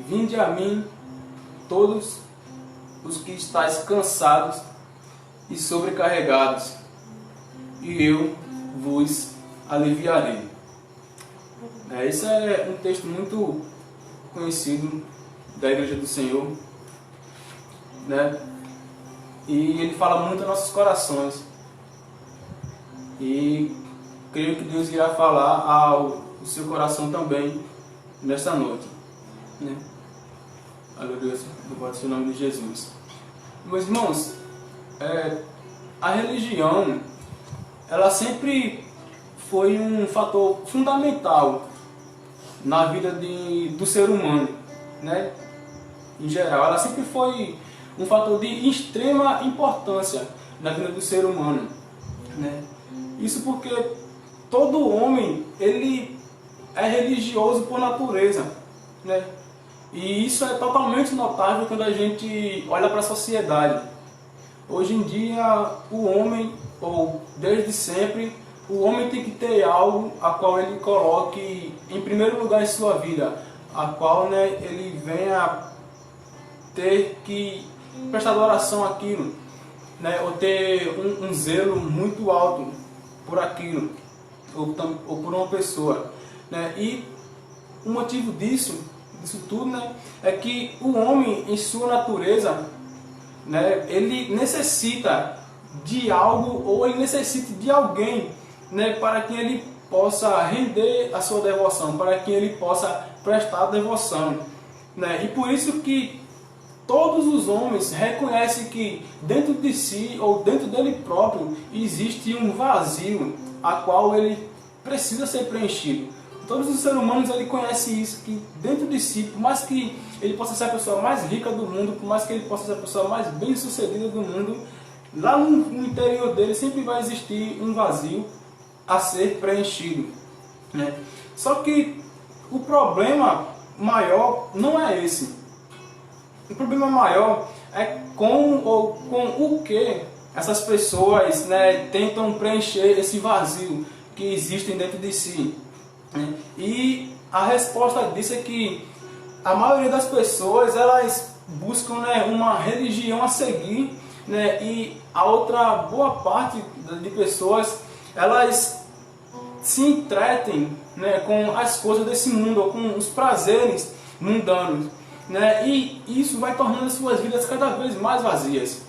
Vinde a mim, todos os que estáis cansados e sobrecarregados, e eu vos aliviarei. Esse é um texto muito conhecido da Igreja do Senhor, né? E ele fala muito aos nossos corações. E creio que Deus irá falar ao seu coração também nesta noite, né? Aleluia, louvado seja o nome de Jesus. Meus irmãos, a religião, ela sempre foi um fator fundamental na vida do ser humano, né? Em geral, ela sempre foi um fator de extrema importância na vida do ser humano, né? Isso porque todo homem, ele é religioso por natureza, né? E isso é totalmente notável quando a gente olha para a sociedade. Hoje em dia, o homem, ou desde sempre, o homem tem que ter algo a qual ele coloque em primeiro lugar em sua vida, a qual, né, ele venha ter que prestar adoração àquilo, né, ou ter um zelo muito alto por aquilo, ou por uma pessoa, né? E o motivo disso tudo, né, é que o homem, em sua natureza, né, ele necessita de algo, ou ele necessita de alguém, né, para que ele possa render a sua devoção, para que ele possa prestar devoção, né? E por isso que todos os homens reconhecem que dentro de si, ou dentro dele próprio, existe um vazio a qual ele precisa ser preenchido. Todos os seres humanos, ele conhece isso, que dentro de si, por mais que ele possa ser a pessoa mais rica do mundo, por mais que ele possa ser a pessoa mais bem sucedida do mundo, lá no interior dele sempre vai existir um vazio a ser preenchido, né? Só que o problema maior não é esse. O problema maior é com o que essas pessoas, né, tentam preencher esse vazio que existe dentro de si, né? E a resposta disso é que a maioria das pessoas, elas buscam, né, uma religião a seguir, né? E a outra boa parte de pessoas, elas se entretem, né, com as coisas desse mundo, ou com os prazeres mundanos, né? E isso vai tornando as suas vidas cada vez mais vazias,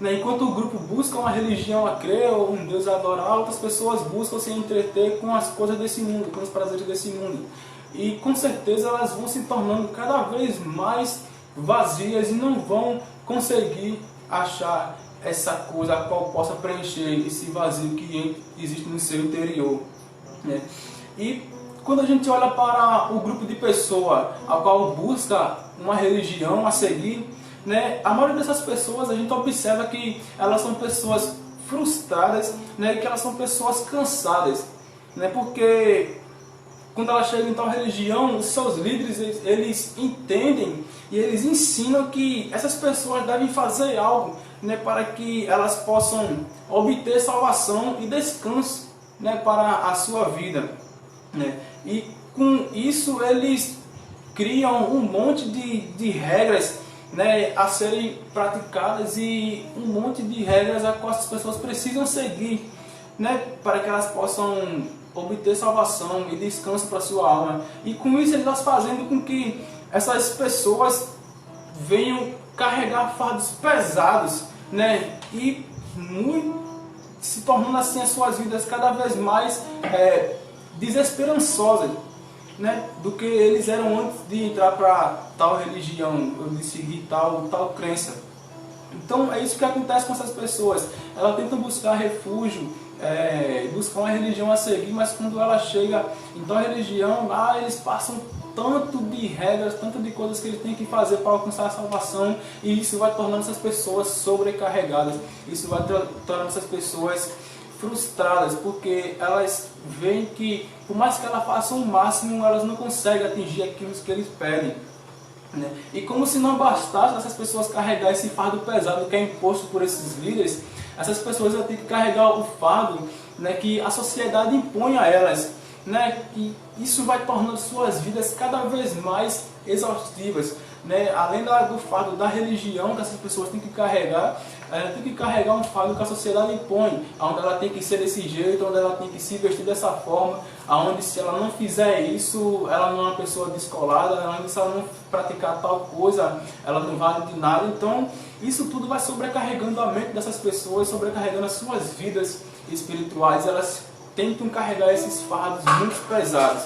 né? Enquanto o grupo busca uma religião a crer, ou um Deus a adorar, outras pessoas buscam se entreter com as coisas desse mundo, com os prazeres desse mundo. E com certeza elas vão se tornando cada vez mais vazias e não vão conseguir achar essa coisa a qual possa preencher esse vazio que existe no seu interior, né? E quando a gente olha para o grupo de pessoa a qual busca uma religião a seguir, né, a maioria dessas pessoas, a gente observa que elas são pessoas frustradas, né, que elas são pessoas cansadas, né, porque quando elas chegam em tal religião, os seus líderes, eles entendem e eles ensinam que essas pessoas devem fazer algo, né, para que elas possam obter salvação e descanso, né, para a sua vida, né? E com isso eles criam um monte de regras, né, a serem praticadas, e um monte de regras a qual as pessoas precisam seguir, né, para que elas possam obter salvação e descanso para a sua alma. E com isso eles estão fazendo com que essas pessoas venham carregar fardos pesados, né, e se tornando assim as suas vidas cada vez mais desesperançosas, né, do que eles eram antes de entrar para tal religião, ou de seguir tal crença. Então é isso que acontece com essas pessoas. Elas tentam buscar refúgio, buscar uma religião a seguir, mas quando ela chega em tal religião, lá eles passam tanto de regras, tanto de coisas que eles têm que fazer para alcançar a salvação, e isso vai tornando essas pessoas sobrecarregadas, isso vai tornando essas pessoas frustradas, porque elas veem que, por mais que elas façam o máximo, elas não conseguem atingir aquilo que eles pedem, né? E como se não bastasse essas pessoas carregar esse fardo pesado que é imposto por esses líderes, essas pessoas vão ter que carregar o fardo, né, que a sociedade impõe a elas, né? E isso vai tornando suas vidas cada vez mais exaustivas, né? Além do fardo da religião que essas pessoas têm que carregar, ela tem que carregar um fardo que a sociedade impõe, onde ela tem que ser desse jeito, onde ela tem que se vestir dessa forma, onde se ela não fizer isso, ela não é uma pessoa descolada, onde se ela não praticar tal coisa, ela não vale de nada. Então, isso tudo vai sobrecarregando a mente dessas pessoas, sobrecarregando as suas vidas espirituais. Elas tentam carregar esses fardos muito pesados,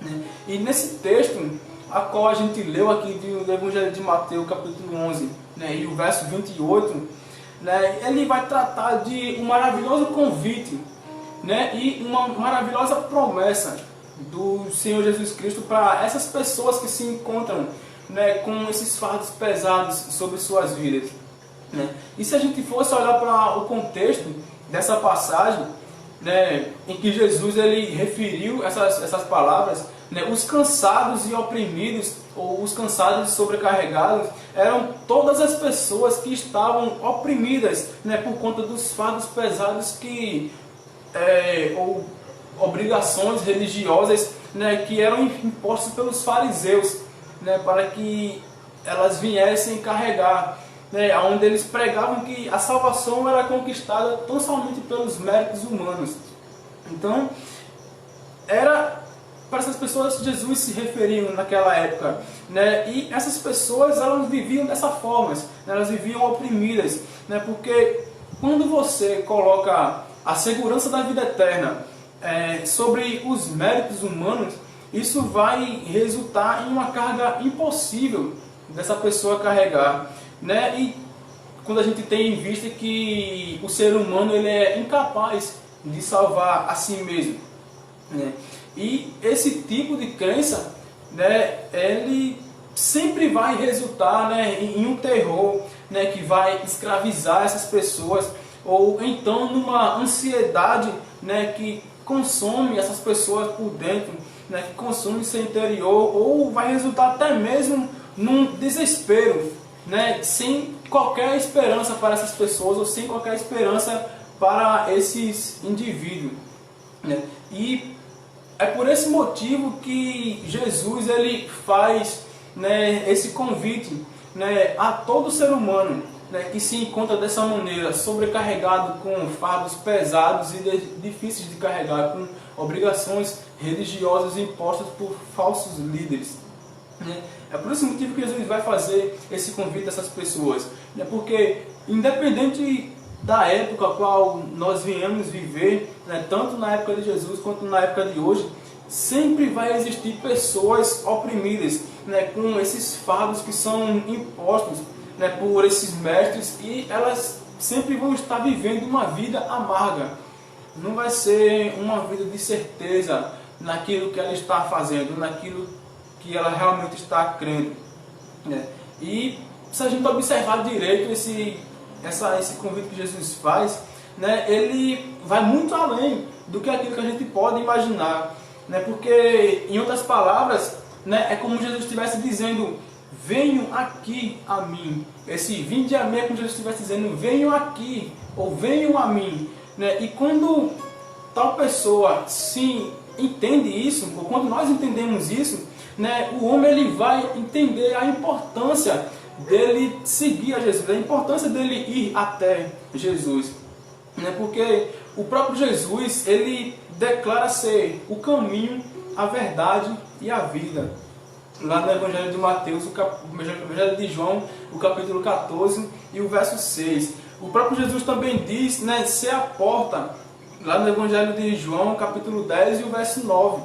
né? E nesse texto, a qual a gente leu aqui do Evangelho de Mateus, capítulo 11, né, e o verso 28, né, ele vai tratar de um maravilhoso convite, né, e uma maravilhosa promessa do Senhor Jesus Cristo para essas pessoas que se encontram, né, com esses fardos pesados sobre suas vidas, né. E se a gente fosse olhar para o contexto dessa passagem, né, em que Jesus ele referiu essas palavras, né, os cansados e oprimidos, ou os cansados e sobrecarregados, eram todas as pessoas que estavam oprimidas, né, por conta dos fardos pesados ou obrigações religiosas, né, que eram impostos pelos fariseus, né, para que elas viessem carregar, né, onde eles pregavam que a salvação era conquistada tão somente pelos méritos humanos. Então, era para essas pessoas que Jesus se referiu naquela época, né? E essas pessoas, elas viviam dessa forma, né? Elas viviam oprimidas, né? Porque quando você coloca a segurança da vida eterna sobre os méritos humanos, isso vai resultar em uma carga impossível dessa pessoa carregar, né? E quando a gente tem em vista que o ser humano ele é incapaz de salvar a si mesmo, né? E esse tipo de crença, né, ele sempre vai resultar, né, em um terror, né, que vai escravizar essas pessoas, ou então numa ansiedade, né, que consome essas pessoas por dentro, né, que consome seu interior, ou vai resultar até mesmo num desespero, né, sem qualquer esperança para essas pessoas, ou sem qualquer esperança para esses indivíduos, né? E é por esse motivo que Jesus ele faz, né, esse convite, né, a todo ser humano, né, que se encontra dessa maneira, sobrecarregado com fardos pesados e difíceis de carregar, com obrigações religiosas impostas por falsos líderes, né? É por esse motivo que Jesus vai fazer esse convite a essas pessoas, né, porque independente da época a qual nós viemos viver, né, tanto na época de Jesus quanto na época de hoje, sempre vai existir pessoas oprimidas, né, com esses fardos que são impostos, né, por esses mestres, e elas sempre vão estar vivendo uma vida amarga. Não vai ser uma vida de certeza naquilo que ela está fazendo, naquilo que ela realmente está crendo, né? E se a gente observar direito esse convite que Jesus faz, né, ele vai muito além do que aquilo que a gente pode imaginar, né, porque, em outras palavras, né, é como Jesus estivesse dizendo: venham aqui a mim. Esse vinde a mim é como Jesus estivesse dizendo: venham aqui, ou venham a mim, né? E quando tal pessoa se entende isso, ou quando nós entendemos isso, né, o homem ele vai entender a importância dele seguir a Jesus, a importância dele ir até Jesus, né? Porque o próprio Jesus ele declara ser o caminho, a verdade e a vida. Lá no Evangelho de Mateus, o Evangelho de João, o capítulo 14 e o verso 6. O próprio Jesus também diz, né, ser a porta, lá no Evangelho de João, capítulo 10 e o verso 9.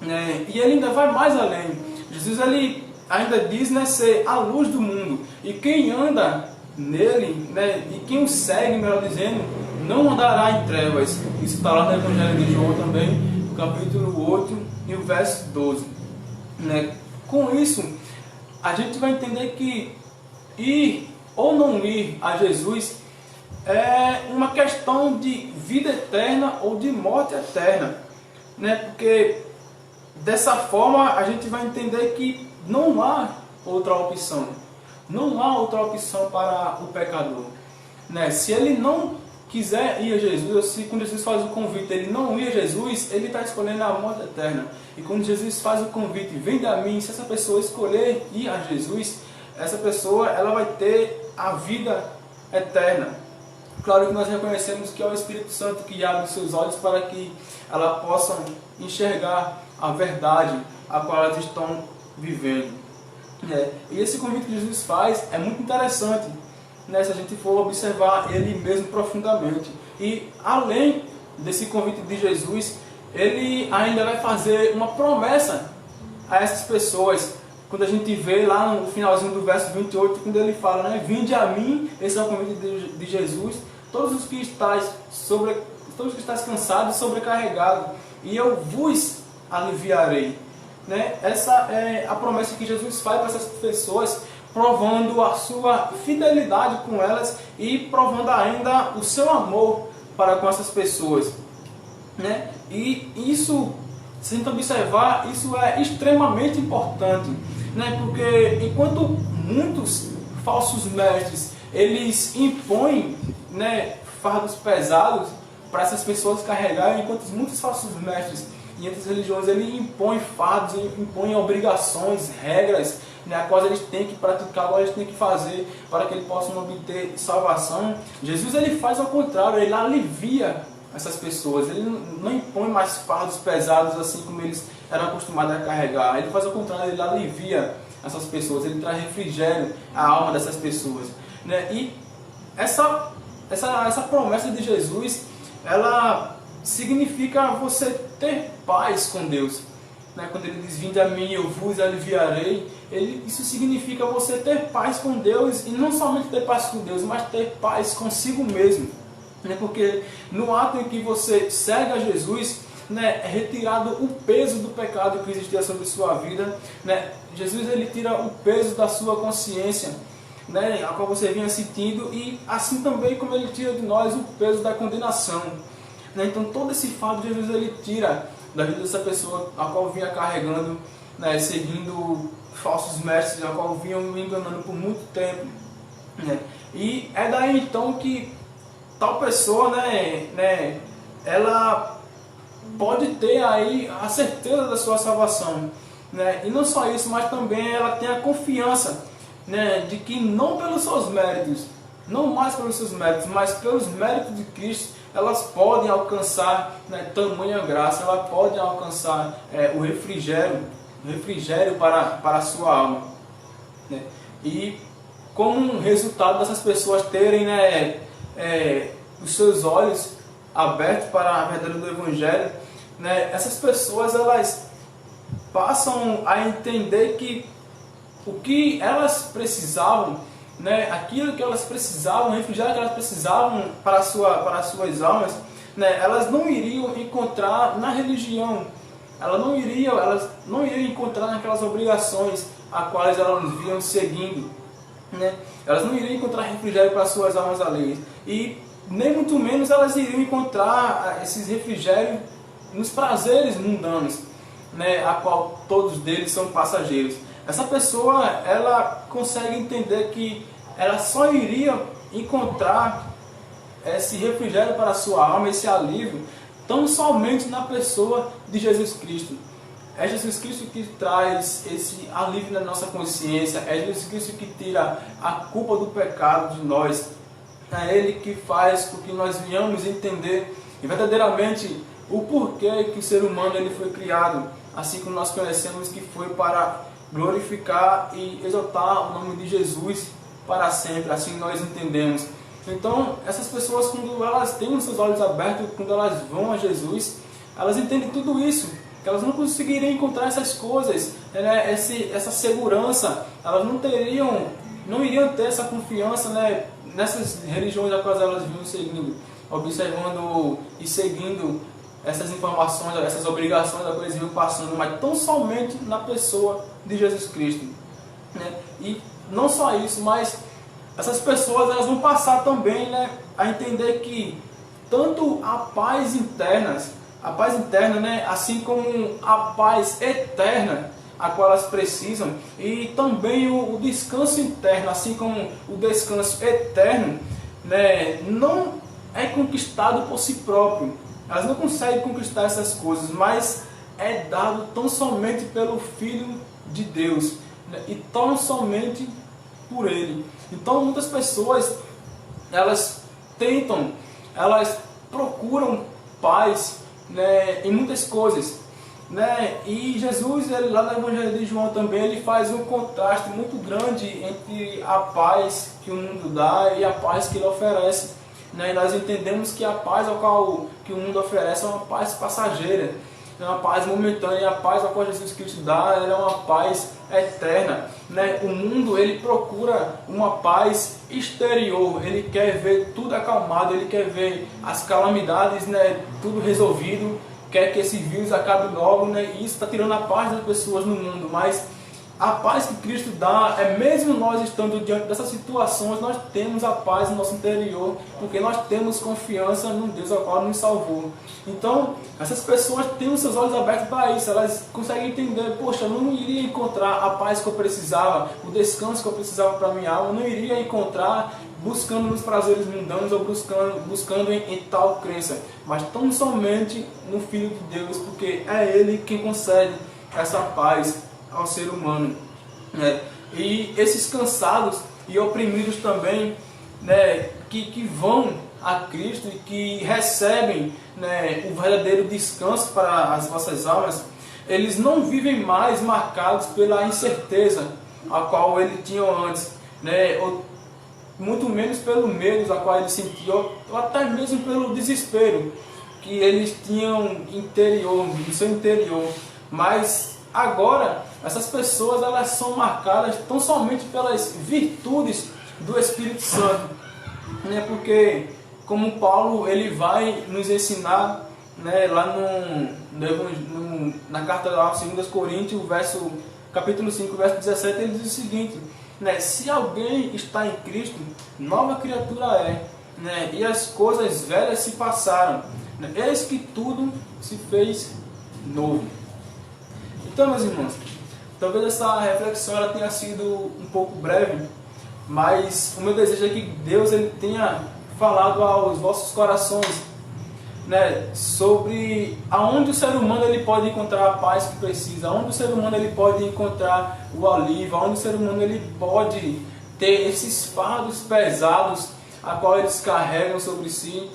Né? E ele ainda vai mais além. Jesus ele ainda diz, né, ser a luz do mundo. E quem anda nele, né, e quem o segue, melhor dizendo, não andará em trevas. Isso está lá no Evangelho de João também, no capítulo 8 e o verso 12. Né? Com isso, a gente vai entender que ir ou não ir a Jesus é uma questão de vida eterna ou de morte eterna, né? Porque dessa forma a gente vai entender que não há outra opção. Não há outra opção para o pecador, né? Se ele não quiser ir a Jesus, ou se quando Jesus faz o convite ele não ir a Jesus, ele está escolhendo a morte eterna. E quando Jesus faz o convite, vem a mim, se essa pessoa escolher ir a Jesus, essa pessoa ela vai ter a vida eterna. Claro que nós reconhecemos que é o Espírito Santo que abre os seus olhos para que ela possam enxergar a verdade a qual elas estão vivendo. E esse convite que Jesus faz é muito interessante, né, se a gente for observar ele mesmo profundamente. E além desse convite de Jesus, ele ainda vai fazer uma promessa a essas pessoas. Quando a gente vê lá no finalzinho do verso 28, quando ele fala, né, vinde a mim, esse é o convite de Jesus, todos os que estáis cansados e sobrecarregados, e eu vos aliviarei. Né? Essa é a promessa que Jesus faz para essas pessoas, provando a sua fidelidade com elas e provando ainda o seu amor para com essas pessoas. Né? E isso, se a gente observar, isso é extremamente importante. Né? Porque enquanto muitos falsos mestres eles impõem, né, fardos pesados para essas pessoas carregarem, enquanto muitos falsos mestres em outras religiões ele impõe fardos, impõe obrigações, regras, né, a quais eles têm que praticar, a quais eles têm que fazer para que eles possam obter salvação. Jesus ele faz ao contrário, ele alivia essas pessoas, ele não impõe mais fardos pesados assim como eles eram acostumados a carregar. Ele faz ao contrário, ele alivia essas pessoas, ele traz refrigério à alma dessas pessoas. Né? E essa promessa de Jesus, ela significa você ter paz com Deus. Né? Quando ele diz, vinde a mim, eu vos aliviarei, isso significa você ter paz com Deus, e não somente ter paz com Deus, mas ter paz consigo mesmo. Né? Porque no ato em que você segue a Jesus, né, é retirado o peso do pecado que existia sobre sua vida. Né? Jesus ele tira o peso da sua consciência, né, a qual você vinha sentindo, e assim também como ele tira de nós o peso da condenação. Né? Então todo esse fardo Jesus ele tira da vida dessa pessoa a qual vinha carregando, né, seguindo falsos mestres, a qual vinham me enganando por muito tempo. Né? E é daí então que tal pessoa, né, ela pode ter aí a certeza da sua salvação. Né? E não só isso, mas também ela tem a confiança, né, de que não pelos seus méritos, não mais pelos seus méritos, mas pelos méritos de Cristo, elas podem alcançar, né, tamanha graça, elas podem alcançar o refrigério para a sua alma. Né? E como um resultado dessas pessoas terem, né, os seus olhos abertos para a verdade do Evangelho, né, essas pessoas elas passam a entender que o que elas precisavam, né, aquilo que elas precisavam, o refrigério que elas precisavam para as suas almas, né, elas não iriam encontrar na religião, elas não iriam encontrar naquelas obrigações a quais elas vinham seguindo. Né? Elas não iriam encontrar refrigério para as suas almas alheias, e nem muito menos elas iriam encontrar esses refrigérios nos prazeres mundanos, né, a qual todos deles são passageiros. Essa pessoa ela consegue entender que ela só iria encontrar esse refrigério para a sua alma, esse alívio, tão somente na pessoa de Jesus Cristo. É Jesus Cristo que traz esse alívio na nossa consciência, é Jesus Cristo que tira a culpa do pecado de nós, é Ele que faz com que nós venhamos entender e verdadeiramente o porquê que o ser humano ele foi criado, assim como nós conhecemos que foi para glorificar e exaltar o nome de Jesus para sempre, assim nós entendemos. Então, essas pessoas, quando elas têm os seus olhos abertos, quando elas vão a Jesus, elas entendem tudo isso, que elas não conseguiriam encontrar essas coisas, né, essa segurança, elas não iriam ter essa confiança, né, nessas religiões a quais elas vinham seguindo, observando e seguindo essas informações, essas obrigações a quais eles vinham passando, mas tão somente na pessoa de Jesus Cristo. Né? E não só isso, mas essas pessoas elas vão passar também, né, a entender que tanto a paz interna, né, assim como a paz eterna a qual elas precisam, e também o descanso interno, assim como o descanso eterno, né, não é conquistado por si próprio. Elas não conseguem conquistar essas coisas, mas é dado tão somente pelo Filho de Deus, né? E tão somente por Ele. Então muitas pessoas, elas tentam, elas procuram paz, né, em muitas coisas, né? E Jesus, ele, lá no Evangelho de João também, ele faz um contraste muito grande entre a paz que o mundo dá e a paz que ele oferece, né? E nós entendemos que a paz ao qual que o mundo oferece é uma paz passageira, é uma paz momentânea, e a paz a qual Jesus Cristo dá, ela é uma paz eterna, né? O mundo, ele procura uma paz exterior, ele quer ver tudo acalmado, ele quer ver as calamidades, né, tudo resolvido, quer que esse vírus acabe logo, né? E isso está tirando a paz das pessoas no mundo, mas a paz que Cristo dá, é mesmo nós estando diante dessas situações, nós temos a paz no nosso interior, porque nós temos confiança no Deus ao qual nos salvou. Então, essas pessoas têm os seus olhos abertos para isso, elas conseguem entender, poxa, eu não iria encontrar a paz que eu precisava, o descanso que eu precisava para a minha alma, eu não iria encontrar buscando nos prazeres mundanos ou buscando em tal crença, mas tão somente no Filho de Deus, porque é Ele quem concede essa paz ao ser humano, né? E esses cansados e oprimidos também, né, que vão a Cristo e que recebem, né, o verdadeiro descanso para as vossas almas, eles não vivem mais marcados pela incerteza a qual eles tinham antes, né, ou muito menos pelo medo a qual eles sentiam, ou até mesmo pelo desespero que eles tinham interior, no seu interior. Mas agora, essas pessoas, elas são marcadas tão somente pelas virtudes do Espírito Santo, né? Porque, como Paulo, ele vai nos ensinar, né, lá na carta aos 2 Coríntios, capítulo 5, verso 17, ele diz o seguinte, né, se alguém está em Cristo, nova criatura é, né, e as coisas velhas se passaram, né, eis que tudo se fez novo. Então, meus irmãos, talvez essa reflexão ela tenha sido um pouco breve, mas o meu desejo é que Deus ele tenha falado aos vossos corações, né, sobre aonde o ser humano ele pode encontrar a paz que precisa, aonde o ser humano ele pode encontrar o alívio, aonde o ser humano ele pode ter esses fardos pesados a qual eles carregam sobre si,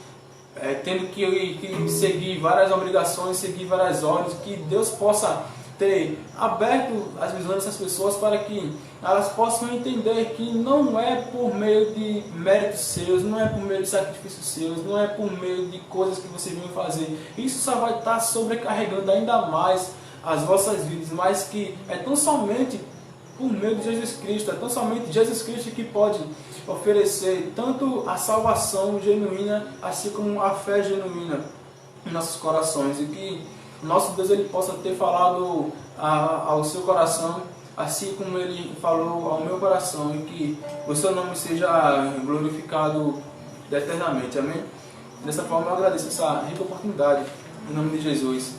tendo que seguir várias obrigações, seguir várias ordens, que Deus possa ter aberto as visões dessas pessoas para que elas possam entender que não é por meio de méritos seus, não é por meio de sacrifícios seus, não é por meio de coisas que você vem fazer. Isso só vai estar sobrecarregando ainda mais as vossas vidas, mas que é tão somente por meio de Jesus Cristo, é tão somente Jesus Cristo que pode oferecer tanto a salvação genuína, assim como a fé genuína em nossos corações, e que nosso Deus ele possa ter falado ao seu coração, assim como ele falou ao meu coração, e que o seu nome seja glorificado eternamente. Amém? Dessa forma eu agradeço essa rica oportunidade, em nome de Jesus.